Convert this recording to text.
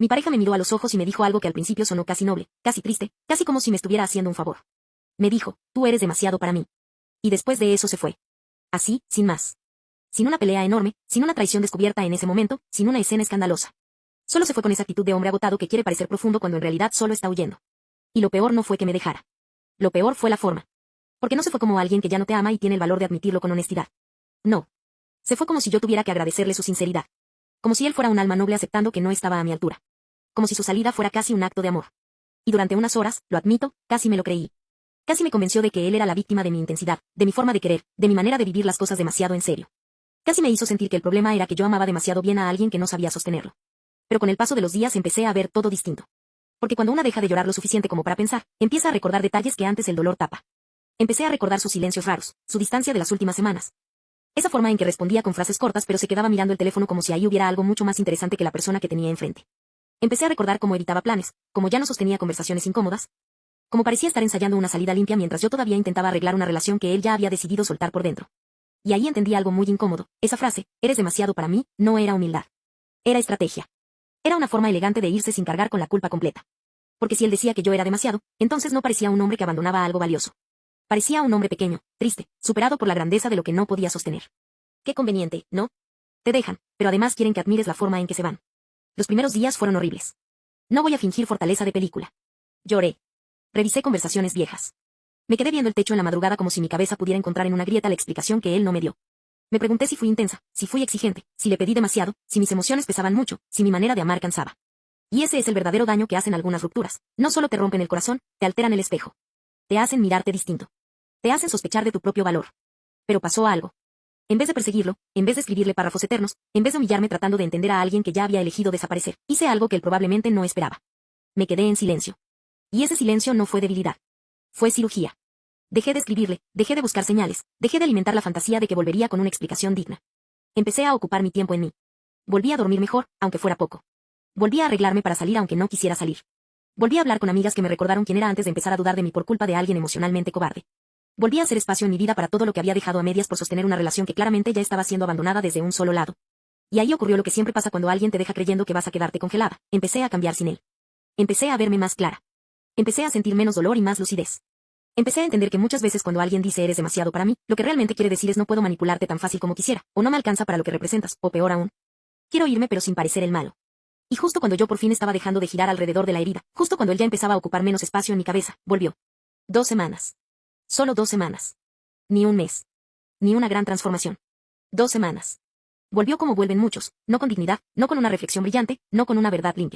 Mi pareja me miró a los ojos y me dijo algo que al principio sonó casi noble, casi triste, casi como si me estuviera haciendo un favor. Me dijo, tú eres demasiado para mí. Y después de eso se fue. Así, sin más. Sin una pelea enorme, sin una traición descubierta en ese momento, sin una escena escandalosa. Solo se fue con esa actitud de hombre agotado que quiere parecer profundo cuando en realidad solo está huyendo. Y lo peor no fue que me dejara. Lo peor fue la forma. Porque no se fue como alguien que ya no te ama y tiene el valor de admitirlo con honestidad. No. Se fue como si yo tuviera que agradecerle su sinceridad. Como si él fuera un alma noble aceptando que no estaba a mi altura. Como si su salida fuera casi un acto de amor. Y durante unas horas, lo admito, casi me lo creí. Casi me convenció de que él era la víctima de mi intensidad, de mi forma de querer, de mi manera de vivir las cosas demasiado en serio. Casi me hizo sentir que el problema era que yo amaba demasiado bien a alguien que no sabía sostenerlo. Pero con el paso de los días empecé a ver todo distinto. Porque cuando una deja de llorar lo suficiente como para pensar, empieza a recordar detalles que antes el dolor tapa. Empecé a recordar sus silencios raros, su distancia de las últimas semanas. Esa forma en que respondía con frases cortas pero se quedaba mirando el teléfono como si ahí hubiera algo mucho más interesante que la persona que tenía enfrente. Empecé a recordar cómo evitaba planes, cómo ya no sostenía conversaciones incómodas, cómo parecía estar ensayando una salida limpia mientras yo todavía intentaba arreglar una relación que él ya había decidido soltar por dentro. Y ahí entendí algo muy incómodo. Esa frase, eres demasiado para mí, no era humildad. Era estrategia. Era una forma elegante de irse sin cargar con la culpa completa. Porque si él decía que yo era demasiado, entonces no parecía un hombre que abandonaba algo valioso. Parecía un hombre pequeño, triste, superado por la grandeza de lo que no podía sostener. Qué conveniente, ¿no? Te dejan, pero además quieren que admires la forma en que se van. Los primeros días fueron horribles. No voy a fingir fortaleza de película. Lloré. Revisé conversaciones viejas. Me quedé viendo el techo en la madrugada como si mi cabeza pudiera encontrar en una grieta la explicación que él no me dio. Me pregunté si fui intensa, si fui exigente, si le pedí demasiado, si mis emociones pesaban mucho, si mi manera de amar cansaba. Y ese es el verdadero daño que hacen algunas rupturas. No solo te rompen el corazón, te alteran el espejo. Te hacen mirarte distinto. Te hacen sospechar de tu propio valor. Pero pasó algo. En vez de perseguirlo, en vez de escribirle párrafos eternos, en vez de humillarme tratando de entender a alguien que ya había elegido desaparecer, hice algo que él probablemente no esperaba. Me quedé en silencio. Y ese silencio no fue debilidad. Fue cirugía. Dejé de escribirle, dejé de buscar señales, dejé de alimentar la fantasía de que volvería con una explicación digna. Empecé a ocupar mi tiempo en mí. Volví a dormir mejor, aunque fuera poco. Volví a arreglarme para salir aunque no quisiera salir. Volví a hablar con amigas que me recordaron quién era antes de empezar a dudar de mí por culpa de alguien emocionalmente cobarde. Volví a hacer espacio en mi vida para todo lo que había dejado a medias por sostener una relación que claramente ya estaba siendo abandonada desde un solo lado. Y ahí ocurrió lo que siempre pasa cuando alguien te deja creyendo que vas a quedarte congelada. Empecé a cambiar sin él. Empecé a verme más clara. Empecé a sentir menos dolor y más lucidez. Empecé a entender que muchas veces cuando alguien dice eres demasiado para mí, lo que realmente quiere decir es no puedo manipularte tan fácil como quisiera, o no me alcanza para lo que representas, o peor aún. Quiero irme pero sin parecer el malo. Y justo cuando yo por fin estaba dejando de girar alrededor de la herida, justo cuando él ya empezaba a ocupar menos espacio en mi cabeza, volvió. 2 semanas. Solo 2 semanas. Ni un mes. Ni una gran transformación. 2 semanas. Volvió como vuelven muchos, no con dignidad, no con una reflexión brillante, no con una verdad limpia.